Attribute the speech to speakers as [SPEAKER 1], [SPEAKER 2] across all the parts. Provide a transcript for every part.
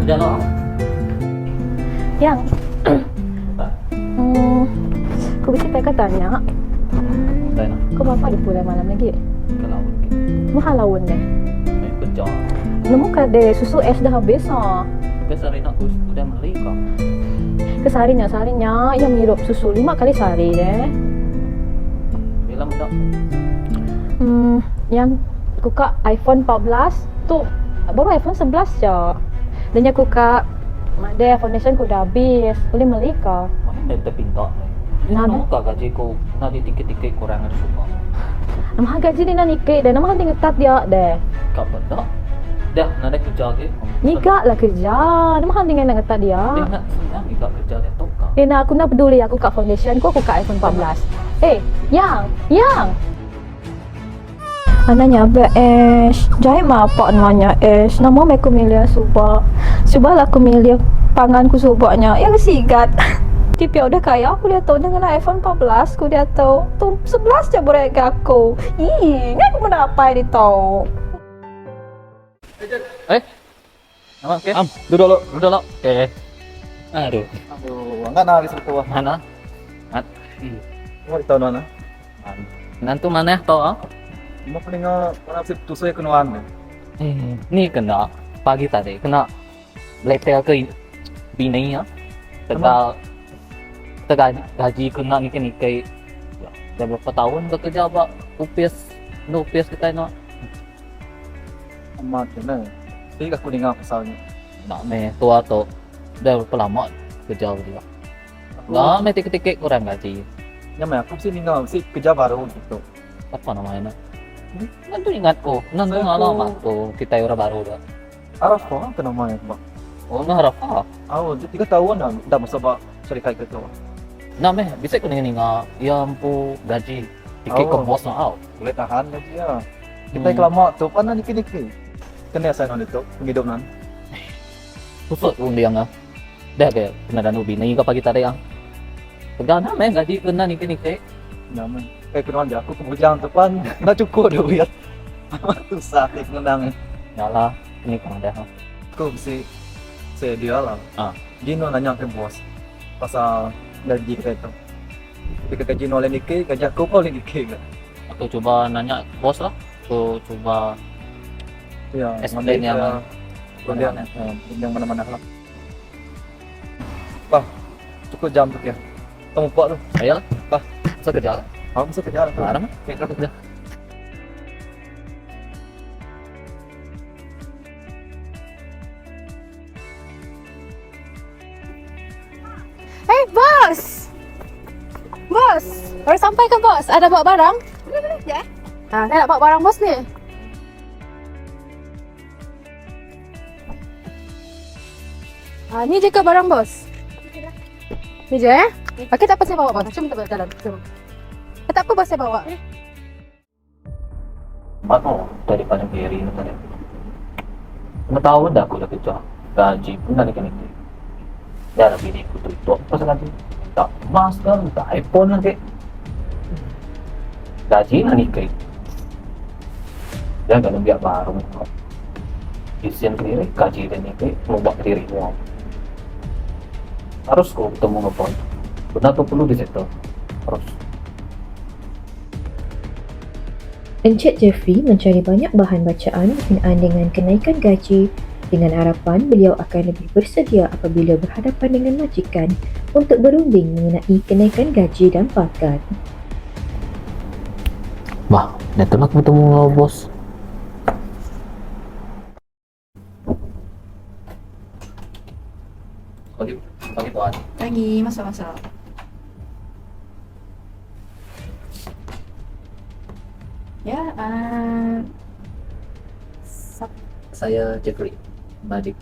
[SPEAKER 1] kerja lah.
[SPEAKER 2] Yang Kau bisa tanya
[SPEAKER 1] Tanya nak.
[SPEAKER 2] kau bapak ada pulang malam lagi?
[SPEAKER 1] Kalau kita
[SPEAKER 2] Mahal lawan deh.
[SPEAKER 1] main kerja.
[SPEAKER 2] Nemu kade susu es dah habis ah.
[SPEAKER 1] Biasa hari nak udah beli kau.
[SPEAKER 2] Seharinya yang mirup susu 5 kali sehari deh.
[SPEAKER 1] Bilang tak.
[SPEAKER 2] Yang kuka iPhone 14 tu baru iPhone 11 je. Dan yang kuka ada foundation ku dah habis. Boleh beli kau?
[SPEAKER 1] Mana dah pinta ni.
[SPEAKER 2] Nah,
[SPEAKER 1] Nak kau gaji kau nak di tiket-tiket kurang ada semua.
[SPEAKER 2] Nama gaji dia nak nikah dan nama tinggal tat dia deh.
[SPEAKER 1] Kau betul. Dah nak ada kerja ke?
[SPEAKER 2] Nikah lah kerja. Nama tinggal nak tat dia.
[SPEAKER 1] Dia nak senang juga kerja dia tu kau.
[SPEAKER 2] Nak aku nak peduli aku kat foundation ku aku kat iPhone 14. Yang anaknya BS. Jahit apa namanya es. Nama aku milih subak. Subak lah aku milih panganku subaknya. Yang sigat. Tipe udah kaya aku dia tahu dengan iPhone 14 aku dia tahu. Tu 11 je boleh ke aku. Ih, ni aku mana apa dia tahu.
[SPEAKER 1] Nama ke?
[SPEAKER 3] Duduk lo.
[SPEAKER 1] Duduk lah. Okay. Aduh.
[SPEAKER 3] Aduh, enggak nari setua.
[SPEAKER 1] Mana?
[SPEAKER 3] Mau tahu mana?
[SPEAKER 1] Nanti mana tau ah?
[SPEAKER 3] Mau paling orang sip tusuk kenuan.
[SPEAKER 1] Ni kena pagi tadi kena letter ke bini ya. Tegal gaji kena nikah. Dah berapa tahun bekerja pak UPS kita no.
[SPEAKER 3] Amat kena. Tiga aku dengar pasalnya.
[SPEAKER 1] Nak me tua tu dah berapa lama kerja dia. Nah, me tiket-tiket kurang gaji.
[SPEAKER 3] Ya, aku sih dengar sih kerja baru gitu.
[SPEAKER 1] Apa namanya? Nanti ingat ko, nanti alamat ko kita orang baru dah.
[SPEAKER 3] Arafah kan namanya, Pak.
[SPEAKER 1] Oh, nah Rafa.
[SPEAKER 3] Oh, 3 tahun dah masa ba syarikat itu.
[SPEAKER 1] Nah, me bisa ko ning nga yang pu gaji tiket ko bos na out.
[SPEAKER 3] Boleh tahan lagi ya. Kita kelama tu pana nikah. Kena saya non itu penghidupan.
[SPEAKER 1] Susut pun dia nga. Dah ke kena dan ubi ni ka pagi tadi ang. Tegana me gaji kena nikah.
[SPEAKER 3] Naman. Kayak kenuan dia aku kebujang depan. Nak cukup duit. Susah ngendang.
[SPEAKER 1] Yalah, ini kan dah.
[SPEAKER 3] Aku mesti saya dia lah. Gino nanya ke bos pasal gaji kita itu. Jika gaji oleh nikah, gaji aku pun oleh nikah kan.
[SPEAKER 1] Aku coba nanya bos lah. Aku coba
[SPEAKER 3] Ya,
[SPEAKER 1] explain yang
[SPEAKER 3] kemudian yang mana-mana lah. Pak, cukup jam tu ya. Kamu buat tu.
[SPEAKER 1] ayolah. Bah, saya kerja.
[SPEAKER 3] Aku mesti kerja lah.
[SPEAKER 1] Ada mah? Kita kerja.
[SPEAKER 2] Bos! Bos! Baru sampai ke bos? Ada bawa barang? Ya. Saya nak bawa barang bos ni. Ni je ke barang bos? Ni je Okey, tak apa saya bawa bos. Cuma kita jalan. Cuma. Tak apa bos saya bawa.
[SPEAKER 1] Mana daripada Gary ni tadi. Lima tahun dah aku dah kerja. Gaji pun dah nikah. Dah lah bini aku tu itu apa gaji? Tak emas kan, tak iPhone lagi. Gaji nak nikah. Jangan kena biar baru. Isian sendiri, gaji dan nikah, mau buat diri mau. Harus kau bertemu dengan poin. Benar tu perlu disetel. Harus.
[SPEAKER 4] Encik Jeffrey mencari banyak bahan bacaan berkenaan dengan kenaikan gaji dengan harapan beliau akan lebih bersedia apabila berhadapan dengan majikan untuk berunding mengenai kenaikan gaji dan pangkat.
[SPEAKER 1] Bah, dah tu nak bertemu dengan bos. Pagi tuan.
[SPEAKER 5] Pagi, masuk. Ya,
[SPEAKER 1] Saya Jeffrey, madik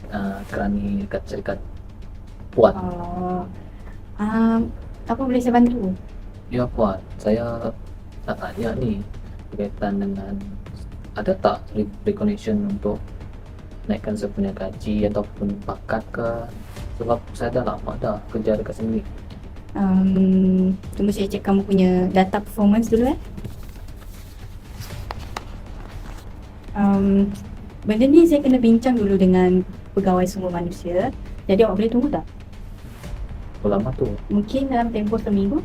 [SPEAKER 1] kerani dekat syarikat Puan.
[SPEAKER 5] apa boleh saya bantu?
[SPEAKER 1] Ya Puan, saya tak tanya ni berkaitan dengan ada tak recognition untuk naikkan saya punya gaji ataupun pangkat ke, sebab saya dah lama dah kerja dekat sini.
[SPEAKER 5] Tunggu saya cek kamu punya data performance dulu benda ni saya kena bincang dulu dengan pegawai sumber manusia. Jadi awak boleh tunggu tak?
[SPEAKER 1] Berapa lama tu?
[SPEAKER 5] Mungkin dalam tempoh seminggu.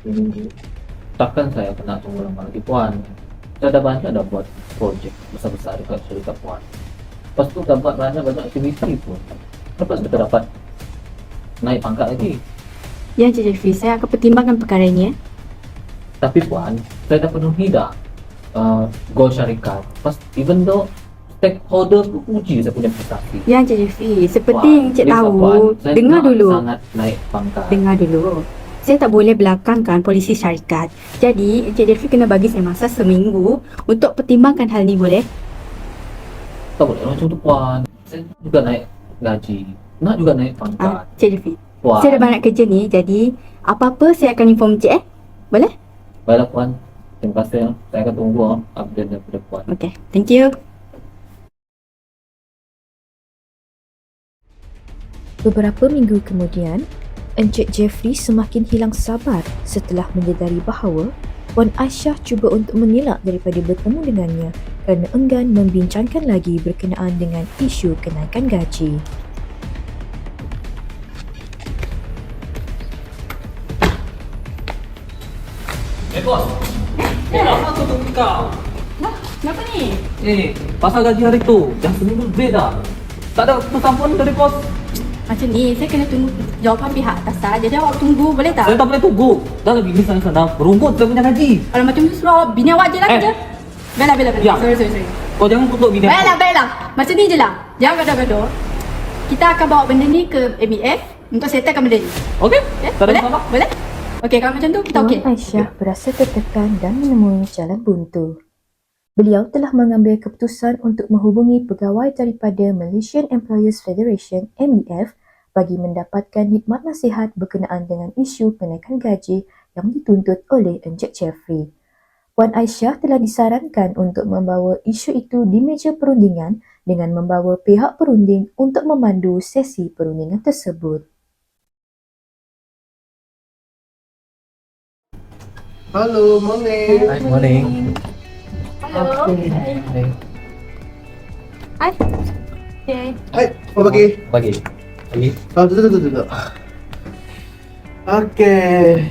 [SPEAKER 1] Seminggu. Takkan saya kena tunggu lama lagi Puan. Saya dah banyak dah buat projek besar-besar dekat syarikat Puan. Lepas tu dah buat banyak aktiviti pun. Lepas kita dapat naik pangkat lagi.
[SPEAKER 5] Ya Encik Jeffrey, saya akan pertimbangkan perkara ini.
[SPEAKER 1] Tapi Puan, saya dah penuhi dah goal syarikat. Pas even though stakeholder tu puji saya punya prestasi.
[SPEAKER 5] Ya Encik Jeffrey, seperti
[SPEAKER 1] Puan,
[SPEAKER 5] yang Encik
[SPEAKER 1] please lah,
[SPEAKER 5] tahu,
[SPEAKER 1] Puan. Saya
[SPEAKER 5] dengar
[SPEAKER 1] nak
[SPEAKER 5] dulu.
[SPEAKER 1] sangat naik pangkat.
[SPEAKER 5] Dengar dulu. Saya tak boleh belakangkan polisi syarikat. Jadi, Encik Jeffrey kena bagi saya masa seminggu untuk pertimbangkan hal ni, boleh?
[SPEAKER 1] Tak boleh macam tu Puan. Saya juga naik gaji. Nak juga naik pangkat.
[SPEAKER 5] Encik Jeffrey,
[SPEAKER 1] Puan.
[SPEAKER 5] saya dah banyak kerja ni, jadi apa-apa saya akan inform Encik Boleh?
[SPEAKER 1] Baiklah Puan. Terima kasih. Saya akan tunggu update daripada Puan.
[SPEAKER 5] Okay, thank you.
[SPEAKER 4] Beberapa minggu kemudian, Encik Jeffrey semakin hilang sabar setelah menyedari bahawa Puan Aisyah cuba untuk mengelak daripada bertemu dengannya kerana enggan membincangkan lagi berkenaan dengan isu kenaikan gaji.
[SPEAKER 3] Bos. Kenapa aku tunggu kau?
[SPEAKER 5] Nah, kenapa ni?
[SPEAKER 3] Pasal gaji hari tu, dah seminggu lebih dah. Tak ada keputusan pun dari bos.
[SPEAKER 5] Macam ni, saya kena tunggu jawapan pihak atasan. Jadi awak tunggu, boleh tak?
[SPEAKER 3] Saya tak boleh tunggu. Dah lagi di sana berunggut saya punya gaji.
[SPEAKER 5] Kalau macam ni suruh bini awak je lah kerja. Baiklah, baiklah.
[SPEAKER 3] Ya.
[SPEAKER 5] Sorry.
[SPEAKER 3] Kau jangan kutuk bini aku.
[SPEAKER 5] Baiklah. Macam ni je lah. Jangan gaduh-gaduh. Kita akan bawa benda ni ke ABF untuk settlekan benda ni.
[SPEAKER 3] Okey?
[SPEAKER 5] Ya?
[SPEAKER 3] Tak ada
[SPEAKER 5] Boleh?
[SPEAKER 3] masalah.
[SPEAKER 5] Boleh? Okey, kalau macam tu kita
[SPEAKER 4] Puan
[SPEAKER 5] okey.
[SPEAKER 4] Aisyah berasa tertekan dan menemui jalan buntu. Beliau telah mengambil keputusan untuk menghubungi pegawai daripada Malaysian Employers Federation MEF bagi mendapatkan khidmat nasihat berkenaan dengan isu kenaikan gaji yang dituntut oleh Encik Jeffrey. Puan Aisyah telah disarankan untuk membawa isu itu di meja perundingan dengan membawa pihak perunding untuk memandu sesi perundingan tersebut.
[SPEAKER 6] Halo, morning.
[SPEAKER 1] Hi, morning.
[SPEAKER 5] Hello. Hai. Okay.
[SPEAKER 6] Hai, apa pagi?
[SPEAKER 1] Pagi.
[SPEAKER 6] Duduk. Okey.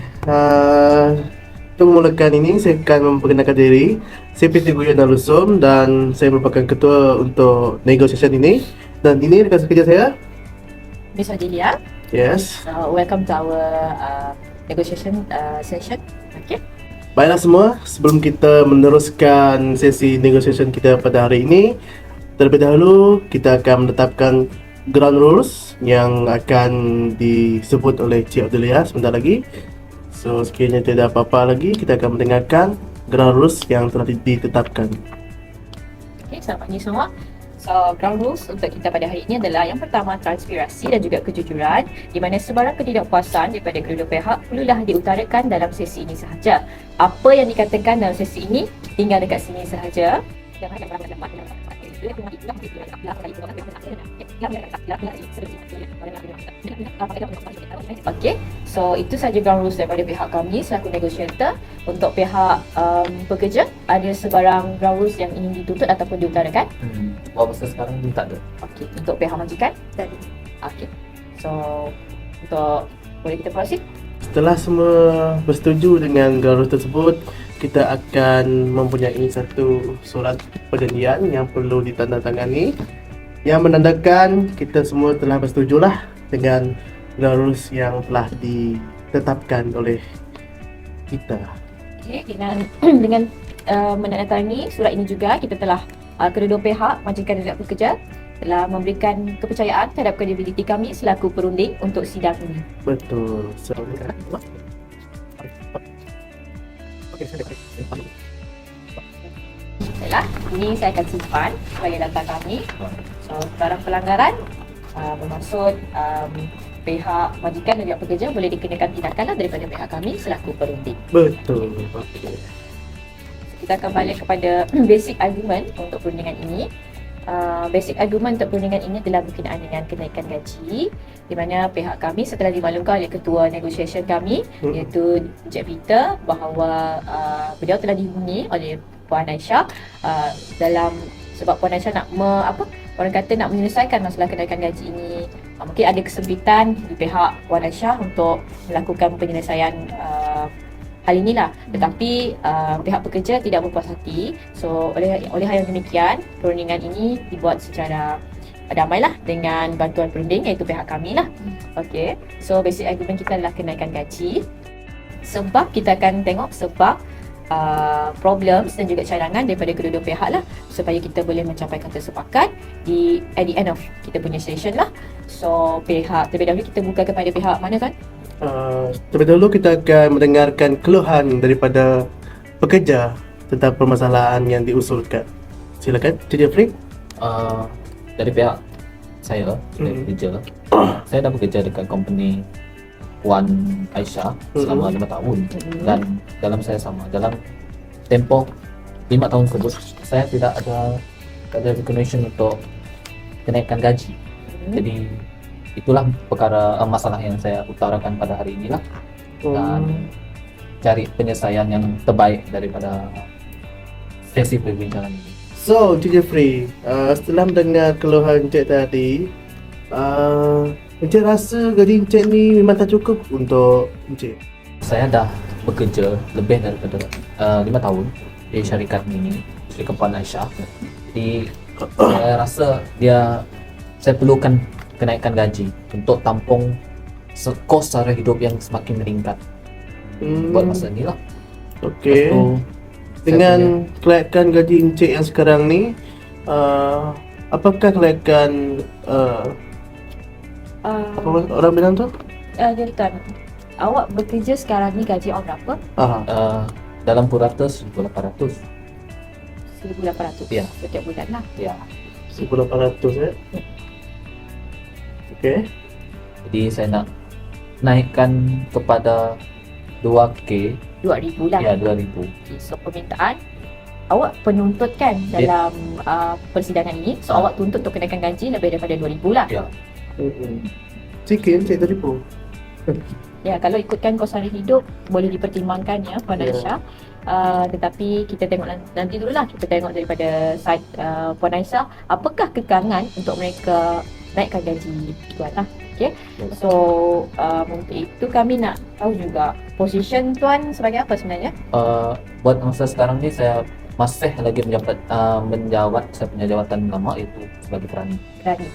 [SPEAKER 6] Untuk memulakan ini, saya akan memperkenalkan diri. Saya PT Guyon Darussom dan saya merupakan ketua untuk negotiation ini. Dan ini rekan kerja saya.
[SPEAKER 7] Miss Adelia,
[SPEAKER 6] Yes.
[SPEAKER 7] welcome to our negotiation session. Okay.
[SPEAKER 6] Baiklah semua, sebelum kita meneruskan sesi negotiation kita pada hari ini, terlebih dahulu kita akan menetapkan ground rules yang akan disebut oleh Cik Abdulia sebentar lagi. So sekiranya tidak apa-apa lagi, kita akan mendengarkan ground rules yang telah ditetapkan.
[SPEAKER 7] Okay, selamat pagi semua. So, ground rules untuk kita pada hari ini adalah yang pertama, transparansi dan juga kejujuran, di mana sebarang ketidakpuasan daripada kedua pihak perlulah diutarakan dalam sesi ini sahaja. Apa yang dikatakan dalam sesi ini tinggal dekat sini sahaja. Okey, so itu saja ground rules daripada pihak kami selaku negotiator. Untuk pihak pekerja, ada sebarang ground rules yang ingin dituntut ataupun diutarakan?
[SPEAKER 1] Masa sekarang ni tak ada.
[SPEAKER 7] Okey, untuk pihak majikan? Tadi. Okey, so untuk boleh kita proceed?
[SPEAKER 6] Setelah semua bersetuju dengan ground rules tersebut, kita akan mempunyai satu surat perjanjian yang perlu ditandatangani yang menandakan kita semua telah bersetujulah dengan ground rules yang telah ditetapkan oleh kita.
[SPEAKER 7] Okey, dengan dengan menandatangani surat ini juga kita telah kedua-dua pihak majikan dan juga pekerja telah memberikan kepercayaan terhadap kredibiliti kami selaku perunding untuk sidang ini.
[SPEAKER 6] Betul. So,
[SPEAKER 7] Baiklah, ini saya akan simpan sebagai data kami. So, barang pelanggaran bermaksud pihak majikan dan juga pekerja boleh dikenakan tindakanlah daripada pihak kami selaku perunding.
[SPEAKER 6] betul. Okey.
[SPEAKER 7] Kita akan balik kepada basic argument untuk perundingan ini. Basic argument untuk perundingan ini adalah berkenaan dengan kenaikan gaji, di mana pihak kami setelah dimaklumkan oleh ketua negotiation kami iaitu Encik Peter bahawa beliau telah dihubungi oleh Puan Aisyah dalam sebab Puan Aisyah nak orang kata nak menyelesaikan masalah kenaikan gaji ini. Mungkin ada kesempitan di pihak Puan Aisyah untuk melakukan penyelesaian hal inilah, tetapi pihak pekerja tidak berpuas hati. So oleh hal yang demikian, perundingan ini dibuat secara damai lah dengan bantuan perunding iaitu pihak kami lah. Okay, so basic argument kita adalah kenaikan gaji. Sebab kita akan tengok sebab problems dan juga cadangan daripada kedua-dua pihak lah, supaya kita boleh mencapaikan tersepakat at the end of kita punya session lah. So terlebih dahulu kita buka kepada pihak mana kan?
[SPEAKER 6] Terlebih dahulu kita akan mendengarkan keluhan daripada pekerja tentang permasalahan yang diusulkan. Silakan, Cik Jeffrey.
[SPEAKER 1] Dari pihak saya, dari kerja, saya dah bekerja dekat company Puan Aisyah selama 5 tahun dan dalam tempoh 5 tahun tersebut saya tidak ada recognition untuk kenaikan gaji. Jadi itulah perkara masalah yang saya utarakan pada hari inilah, dan cari penyelesaian yang terbaik daripada sesi perbincangan ini.
[SPEAKER 6] So, Cik Jeffrey, setelah mendengar keluhan Encik tadi, Encik rasa gaji Encik ni memang tak cukup untuk Encik?
[SPEAKER 1] Saya dah bekerja lebih daripada 5 tahun di syarikat ini, syarikat Puan Aisyah. Jadi saya rasa saya perlukan kenaikan gaji untuk tampung kos sara hidup yang semakin meningkat buat masa ni lah.
[SPEAKER 6] Okey. Dengan kelaikan gaji Encik yang sekarang ni, apakah kelaikan apa orang bilang tu?
[SPEAKER 7] Tuan, awak bekerja sekarang ni gaji awak berapa?
[SPEAKER 1] Dalam purata 1,800.
[SPEAKER 7] 1,800
[SPEAKER 1] Ya.
[SPEAKER 7] setiap bulan lah.
[SPEAKER 1] Ya.
[SPEAKER 6] 1,800 Okey.
[SPEAKER 1] Jadi saya nak naikkan kepada 2K.
[SPEAKER 7] 2,000 lah.
[SPEAKER 1] Ya, 2,000.
[SPEAKER 7] Okay, so permintaan awak penuntut kan dalam persidangan ini. So awak tuntut untuk kenaikan gaji lebih daripada 2,000 lah.
[SPEAKER 1] Ya.
[SPEAKER 6] Sikit Encik teripu.
[SPEAKER 7] Ya, kalau ikutkan kos sara hidup boleh dipertimbangkan ya Puan Aisyah. Tetapi kita tengok nanti dululah, kita tengok daripada side Puan Aisyah, apakah kekangan untuk mereka naikkan gaji tuan lah. Okay. So untuk itu kami nak tahu juga position tuan sebagai apa sebenarnya?
[SPEAKER 1] Buat masa sekarang ni saya masih lagi menjawat saya punya jawatan lama, itu sebagai kerani.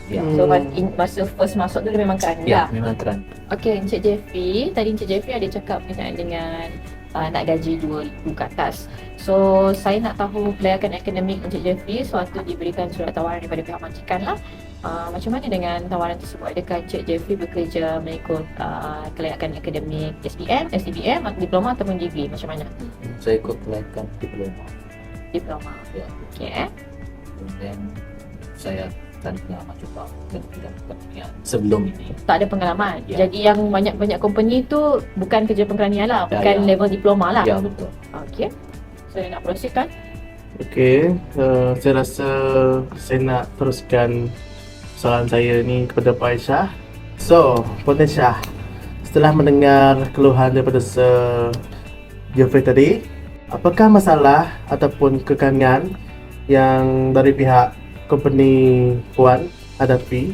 [SPEAKER 7] Ya. So masa first masuk tu dia memang kerani
[SPEAKER 1] Ya,
[SPEAKER 7] lah.
[SPEAKER 1] memang kerani.
[SPEAKER 7] Okay, Encik Jeffrey, tadi Encik Jeffrey ada cakap berkenaan dengan nak gaji 2,000 ke atas. So saya nak tahu kelayakan akademik Encik Jeffrey sewaktu diberikan surat tawaran daripada pihak majikan lah. Macam mana dengan tawaran tersebut? Adakah Encik Jeffrey bekerja mengikut kelayakan akademik SPM, SDBM, diploma ataupun degree? Macam mana?
[SPEAKER 1] Saya ikut kelayakan diploma.
[SPEAKER 7] Diploma.
[SPEAKER 1] Ya.
[SPEAKER 7] Okay.
[SPEAKER 1] Dan saya dan pengalaman juga dan bidang kepentingan sebelum ini.
[SPEAKER 7] Tak ada pengalaman.
[SPEAKER 1] Ya.
[SPEAKER 7] Jadi yang banyak company tu bukan kerja pengkeranian lah,
[SPEAKER 1] Ya,
[SPEAKER 7] bukan
[SPEAKER 1] ya.
[SPEAKER 7] level diploma lah.
[SPEAKER 1] Ya, betul.
[SPEAKER 7] Okay. So nak proceed kan?
[SPEAKER 6] Okey, saya rasa saya nak teruskan soalan saya ni kepada Pak Aisyah. So, Puan Aisyah, setelah mendengar keluhan daripada Sir Jeffrey tadi, apakah masalah ataupun kekangan yang dari pihak company Puan hadapi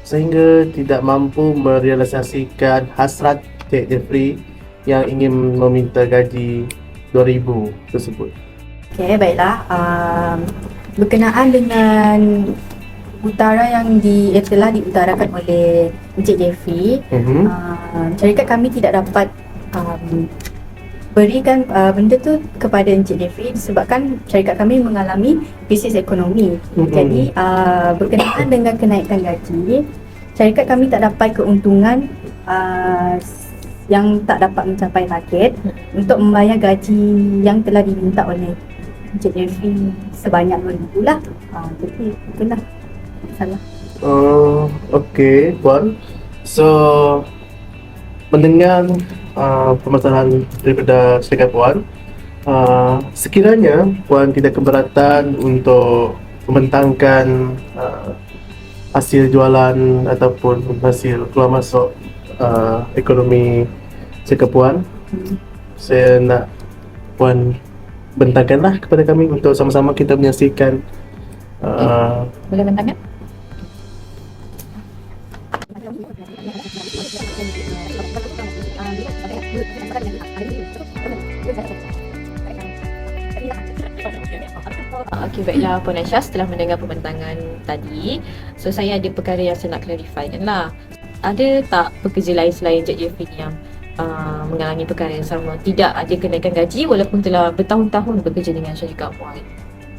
[SPEAKER 6] sehingga tidak mampu merealisasikan hasrat Cik Jeffrey yang ingin meminta gaji 2,000 tersebut?
[SPEAKER 5] Okay, baiklah. Berkenaan dengan utara yang telah diutarakan oleh Encik Jeffrey, syarikat kami tidak dapat berikan benda tu kepada Encik Jeffrey disebabkan syarikat kami mengalami krisis ekonomi. Jadi berkenaan dengan kenaikan gaji, syarikat kami tak dapat keuntungan yang tak dapat mencapai target untuk membayar gaji yang telah diminta oleh Encik Jeffrey sebanyak 2,000 lah. Jadi itulah masalah.
[SPEAKER 6] Okey, Puan. So, mendengar permasalahan daripada syarikat Puan, sekiranya Puan tidak keberatan untuk membentangkan hasil jualan ataupun hasil keluar masuk ekonomi syarikat Puan, saya nak Puan bentangkanlah kepada kami untuk sama-sama kita menyaksikan
[SPEAKER 7] Boleh bentangkan? Okey, baiklah Puan Aisyah, setelah mendengar pembentangan tadi, so saya ada perkara yang saya nak clarify kan lah. Ada tak pekerja lain selain Encik Jeffrey ni yang mengalami perkara yang sama, tidak ada kenaikan gaji walaupun telah bertahun-tahun bekerja dengan syarikat Puan?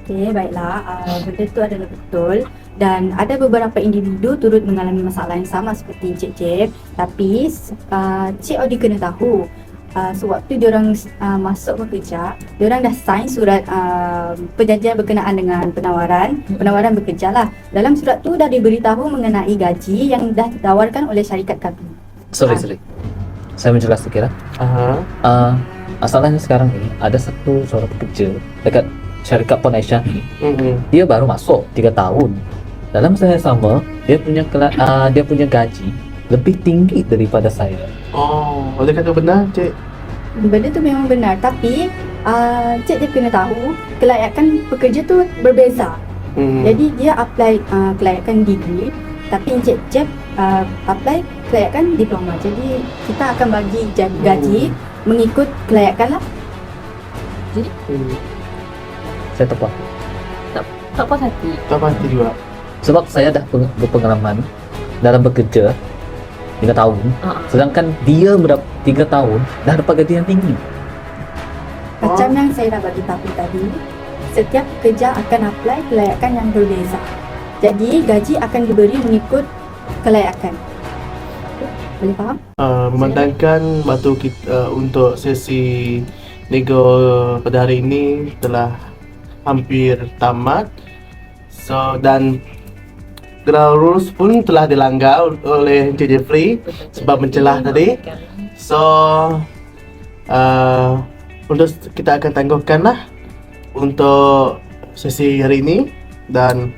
[SPEAKER 5] Okey, baiklah. Benda tu adalah betul dan ada beberapa individu turut mengalami masalah yang sama seperti Encik Jeff, tapi Cik Odi kena tahu sewaktu diorang masuk bekerja, diorang dah sign surat perjanjian berkenaan dengan penawaran bekerja lah. Dalam surat tu dah diberitahu mengenai gaji yang dah ditawarkan oleh syarikat kami.
[SPEAKER 1] Sorry. Saya menjelas sikit lah. Masalahnya sekarang ni ada satu seorang pekerja dekat syarikat Puan Aisyah ni. Dia baru masuk 3 tahun. Dalam masa yang sama, dia punya gaji lebih tinggi daripada saya.
[SPEAKER 6] Oh, boleh kata benar, Cik?
[SPEAKER 5] Benda tu memang benar, tapi Cik dia kena tahu kelayakan pekerja tu berbeza. Jadi dia apply kelayakan degree, tapi Encik Jeff apply kelayakan diploma. Jadi kita akan bagi gaji mengikut kelayakan lah.
[SPEAKER 1] Saya tak puas.
[SPEAKER 7] Tak puas hati.
[SPEAKER 6] Tak pasti juga.
[SPEAKER 1] Sebab saya dah berpengalaman dalam bekerja 3 tahun. Sedangkan dia 3 tahun dah dapat gaji yang tinggi.
[SPEAKER 5] Macam yang saya dah bagi tahu tadi, setiap pekerja akan apply kelayakan yang berbeza. Jadi gaji akan diberi mengikut kelayakan. Boleh faham?
[SPEAKER 6] Memandangkan waktu kita untuk sesi nego pada hari ini telah hampir tamat. So dan ground rules pun telah dilanggar oleh Encik Jeffrey sebab mencelah tadi. So untuk kita akan tangguhkanlah untuk sesi hari ini. Dan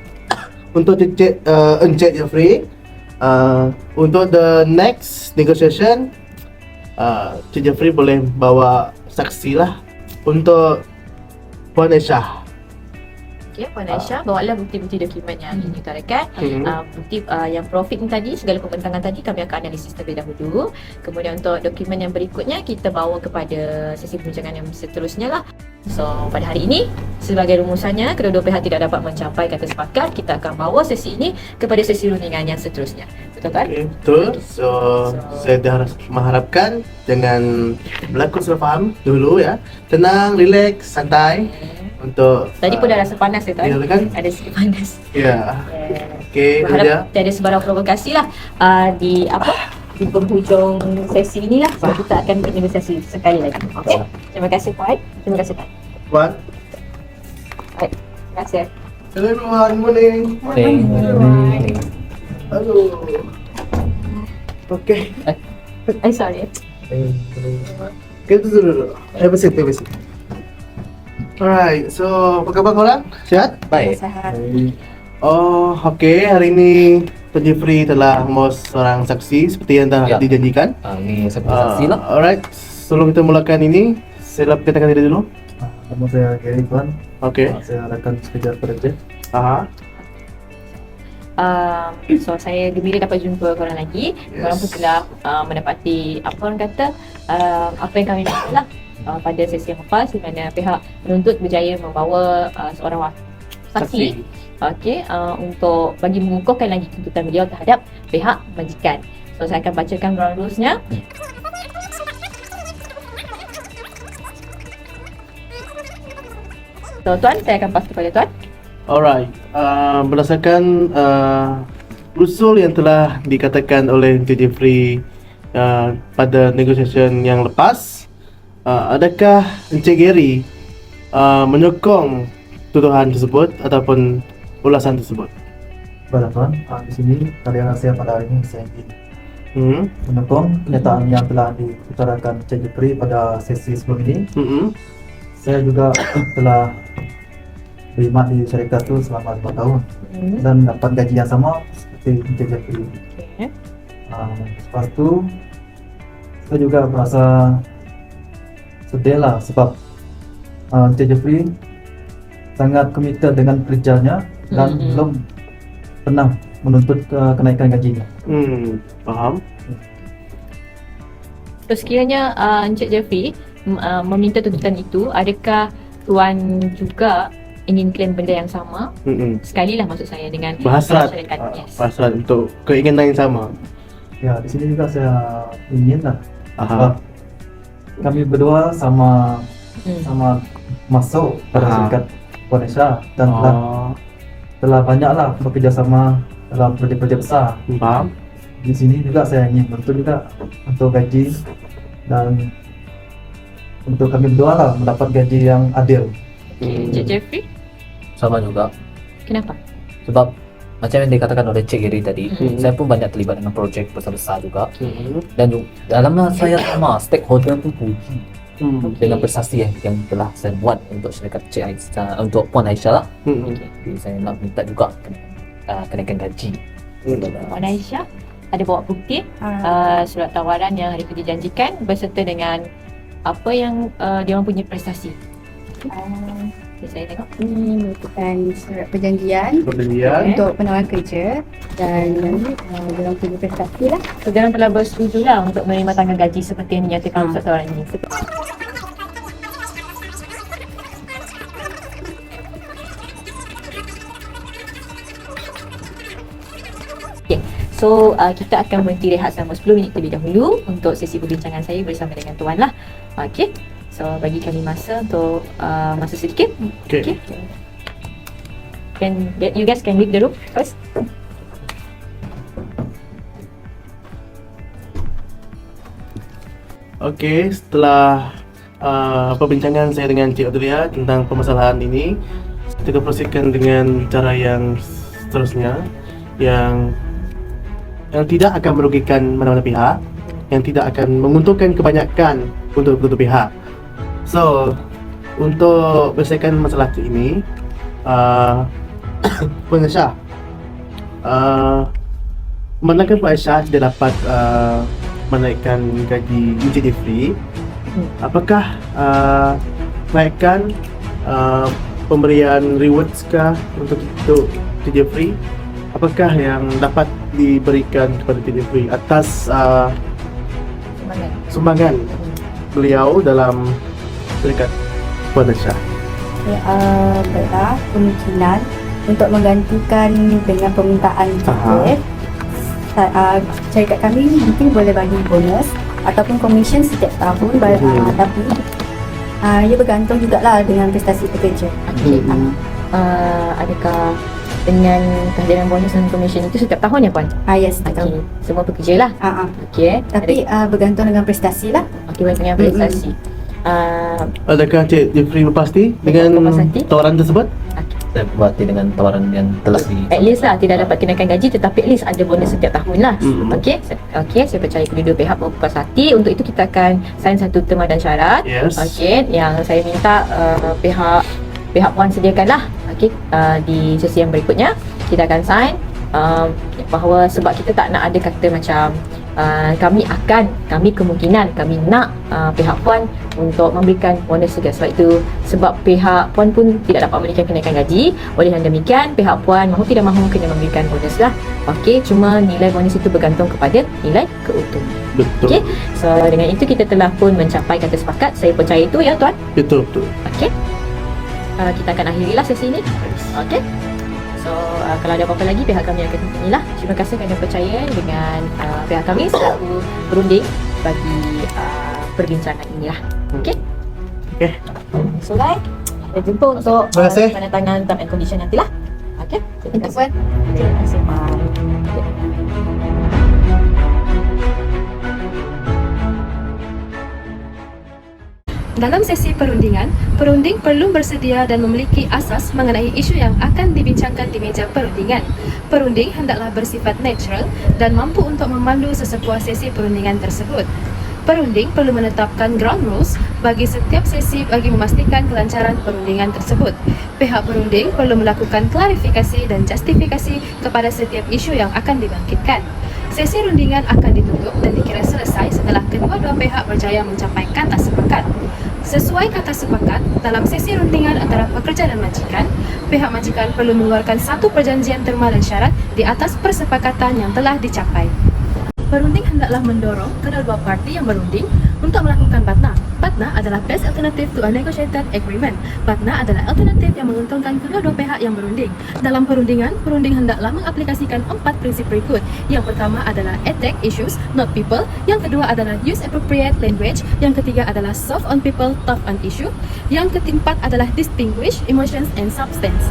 [SPEAKER 6] untuk Encik Jeffrey, untuk the next negotiation, Encik Jeffrey boleh bawa saksi lah untuk Puan Aisyah.
[SPEAKER 7] Okey, Puan Aisyah, bawalah bukti-bukti dokumen yang ingin diutarakan. Bukti yang profit ni tadi, segala pembentangan tadi kami akan analisis terlebih dahulu. Kemudian untuk dokumen yang berikutnya kita bawa kepada sesi perbincangan yang seterusnya lah. So pada hari ini, sebagai rumusannya, kedua-dua pihak tidak dapat mencapai kata sepakat. Kita akan bawa sesi ini kepada sesi rundingan yang seterusnya. Betul kan?
[SPEAKER 6] Okay, betul. So saya dah mengharapkan jangan berlaku salah faham dulu ya. Tenang, relax, santai. Untuk
[SPEAKER 7] Tadi pun dah rasa panas ya,
[SPEAKER 6] ya, kan?
[SPEAKER 7] Ada sikit panas.
[SPEAKER 6] Ya. Okey, itu dia.
[SPEAKER 7] Berharap tiada sebarang provokasi lah di penghujung sesi ni lah. So kita akan bernegosiasi sekali lagi. Okey. Terima kasih Puan. Terima kasih Puan.
[SPEAKER 6] Puan.
[SPEAKER 7] Baik. Terima kasih.
[SPEAKER 6] Hello everyone, morning. Hello. Okey.
[SPEAKER 7] Sorry.
[SPEAKER 6] Kita dulu. Have a seat. Alright, so apa khabar korang? Sihat?
[SPEAKER 1] Baik.
[SPEAKER 5] Sehat.
[SPEAKER 6] Oh, okey. Hari ini Tuan Jeffrey telah membawa seorang saksi seperti yang telah
[SPEAKER 1] Ya.
[SPEAKER 6] dijanjikan.
[SPEAKER 1] Ini seperti saksi lah.
[SPEAKER 6] Alright, sebelum kita mulakan ini, saya perkenalkan diri dulu.
[SPEAKER 3] Nama saya Gary Tuan.
[SPEAKER 6] Okey.
[SPEAKER 3] Saya rekan sekejar kerja.
[SPEAKER 6] Aha.
[SPEAKER 7] So saya gembira dapat jumpa korang lagi. Korang pun telah mendapati apa orang kata apa yang kami maksud lah pada sesi yang lepas, di mana pihak penuntut berjaya membawa seorang saksi untuk bagi mengukuhkan lagi tuntutan beliau terhadap pihak majikan. So saya akan bacakan ground rules-nya. So Tuan, saya akan pass kepada Tuan.
[SPEAKER 6] Alright, berdasarkan usul yang telah dikatakan oleh Encik Jeffrey pada negotiation yang lepas, adakah Encik Gary menyokong tuduhan tersebut ataupun ulasan tersebut?
[SPEAKER 3] Baiklah Tuan, di sini talian saya pada hari ini saya ingin menyokong kenyataan yang telah diutarakan Encik Jeffrey pada sesi sebelum ini. Saya juga telah berkhidmat di syarikat itu selama 5 tahun dan dapat gaji yang sama seperti Encik Jeffrey. Lepas itu saya juga merasa sedih lah sebab Encik Jeffrey sangat committed dengan kerjanya dan belum pernah menuntut kenaikan gaji.
[SPEAKER 6] Faham.
[SPEAKER 7] So sekiranya Encik Jeffrey meminta tuntutan itu, adakah Tuan juga ingin klaim benda yang sama? Sekali lah maksud saya dengan
[SPEAKER 6] Berhasrat,
[SPEAKER 7] masyarakat. Yes.
[SPEAKER 6] berhasrat untuk keinginan yang sama.
[SPEAKER 3] Ya, di sini juga saya ingin lah.
[SPEAKER 6] Aha.
[SPEAKER 3] Kami berdua sama masuk pada syarikat Indonesia dan telah banyaklah bekerja sama dalam proyek-proyek besar.
[SPEAKER 6] Faham.
[SPEAKER 3] Di sini juga saya ingin menuntut juga untuk gaji dan untuk kami berdua lah mendapat gaji yang adil.
[SPEAKER 7] Encik Jeffrey,
[SPEAKER 1] Sama juga.
[SPEAKER 7] kenapa?
[SPEAKER 1] Sebab macam yang dikatakan oleh Cik Giri tadi, saya pun banyak terlibat dengan projek besar-besar juga. Dan dalamnya saya sama stakeholder pun puji dengan prestasi yang telah saya buat untuk syarikat Cik Aisyah, untuk Puan Aisyah lah. Jadi saya nak minta juga kenaikan gaji.
[SPEAKER 7] Puan Aisyah ada bawa bukti surat tawaran yang hari itu dijanjikan berserta dengan apa yang dia orang punya prestasi. Okay, saya tengok.
[SPEAKER 5] Ini merupakan surat perjanjian untuk penawaran kerja dan dalam punya prestasi lah.
[SPEAKER 7] So, dia orang telah bersetuju lah untuk menerima tanggal gaji seperti yang dinyatakan surat tawaran ini. Okay. So kita akan berhenti rehat selama 10 minit terlebih dahulu untuk sesi perbincangan saya bersama dengan Tuan lah. Okay. So bagi kami masa untuk masa sedikit.
[SPEAKER 6] Okay.
[SPEAKER 7] You guys can leave the room first.
[SPEAKER 6] Okay, setelah perbincangan saya dengan Cik Audria tentang permasalahan ini, kita proseskan dengan cara yang seterusnya yang tidak akan merugikan mana-mana pihak, yang tidak akan menguntungkan kebanyakan untuk kedua pihak. So, untuk menyelesaikan masalah ini, Puan Aisyah, manakah Puan Aisyah tidak dapat menaikkan gaji Encik Jeffrey, apakah naikkan pemberian rewards kah untuk Encik Jeffrey? Apakah yang dapat diberikan kepada Encik Jeffrey atas sumbangan beliau dalam syarikat Puan Aisyah?
[SPEAKER 5] Baiklah, kemungkinan untuk menggantikan dengan permintaan Encik, syarikat kami mungkin boleh bagi bonus ataupun komisen setiap tahun, tapi ia bergantung jugalah dengan prestasi pekerja.
[SPEAKER 7] Okay. Adakah dengan kehadiran bonus dan komisen itu setiap tahun ya Puan?
[SPEAKER 5] Yes, setiap tahun.
[SPEAKER 7] Semua pekerja lah. Okay.
[SPEAKER 5] Tapi bergantung dengan prestasi lah.
[SPEAKER 7] Okay, bergantung dengan prestasi.
[SPEAKER 6] Adakah Encik Jeffrey berpasti dengan tawaran tersebut?
[SPEAKER 1] Saya berhati dengan tawaran yang telah
[SPEAKER 7] At least lah tidak dapat kenaikan gaji, tetapi at least ada bonus setiap tahun lah. Okay, saya percaya kedua-dua pihak berpuas hati. Untuk itu kita akan sign satu terma dan syarat.
[SPEAKER 6] Yes.
[SPEAKER 7] Okay, yang saya minta pihak Puan sediakanlah. Okay, di sesi yang berikutnya kita akan sign bahawa sebab kita tak nak ada kata macam kami kemungkinan kami nak pihak Puan untuk memberikan bonus juga. Sebab itu, sebab pihak Puan pun tidak dapat memberikan kenaikan gaji, oleh kerana demikian pihak Puan mahu tidak mahu kena memberikan bonus lah. Okey, cuma nilai bonus itu bergantung kepada nilai keuntungan.
[SPEAKER 6] Betul.
[SPEAKER 7] Okey, so dengan itu kita telah pun mencapai kata sepakat. Saya percaya itu ya Tuan.
[SPEAKER 6] Betul.
[SPEAKER 7] Okey, kita akan akhirilah sesi ini. Okey. So, kalau ada apa-apa lagi, pihak kami akan inilah. Terima kasih kerana percaya dengan pihak kami selaku berunding bagi perbincangan inilah. Okey?
[SPEAKER 6] Okey.
[SPEAKER 7] So, guys, kita jumpa untuk
[SPEAKER 6] Terima kasih.
[SPEAKER 7] penandatangan term and condition nantilah. Okey? Terima
[SPEAKER 5] Untuk
[SPEAKER 7] kasih.
[SPEAKER 5] Puan.
[SPEAKER 7] Terima kasih, Puan.
[SPEAKER 8] Dalam sesi perundingan, perunding perlu bersedia dan memiliki asas mengenai isu yang akan dibincangkan di meja perundingan. Perunding hendaklah bersifat netral dan mampu untuk memandu sesebuah sesi perundingan tersebut. Perunding perlu menetapkan ground rules bagi setiap sesi bagi memastikan kelancaran perundingan tersebut. Pihak perunding perlu melakukan klarifikasi dan justifikasi kepada setiap isu yang akan dibangkitkan. Sesi rundingan akan ditutup dan dikira selesai setelah kedua-dua pihak berjaya mencapai kata sepakat. Sesuai kata sepakat dalam sesi rundingan antara pekerja dan majikan, pihak majikan perlu mengeluarkan satu perjanjian terma dan syarat di atas persepakatan yang telah dicapai. Perunding hendaklah mendorong kedua-dua parti yang berunding untuk melakukan batna. Batna adalah best alternative to a negotiated agreement. Batna adalah alternatif yang menguntungkan kedua-dua pihak yang berunding. Dalam perundingan, perunding hendaklah mengaplikasikan 4 prinsip berikut. Yang pertama adalah attack issues, not people. Yang kedua adalah use appropriate language. Yang ketiga adalah soft on people, tough on issue. Yang keempat adalah distinguish emotions and substance.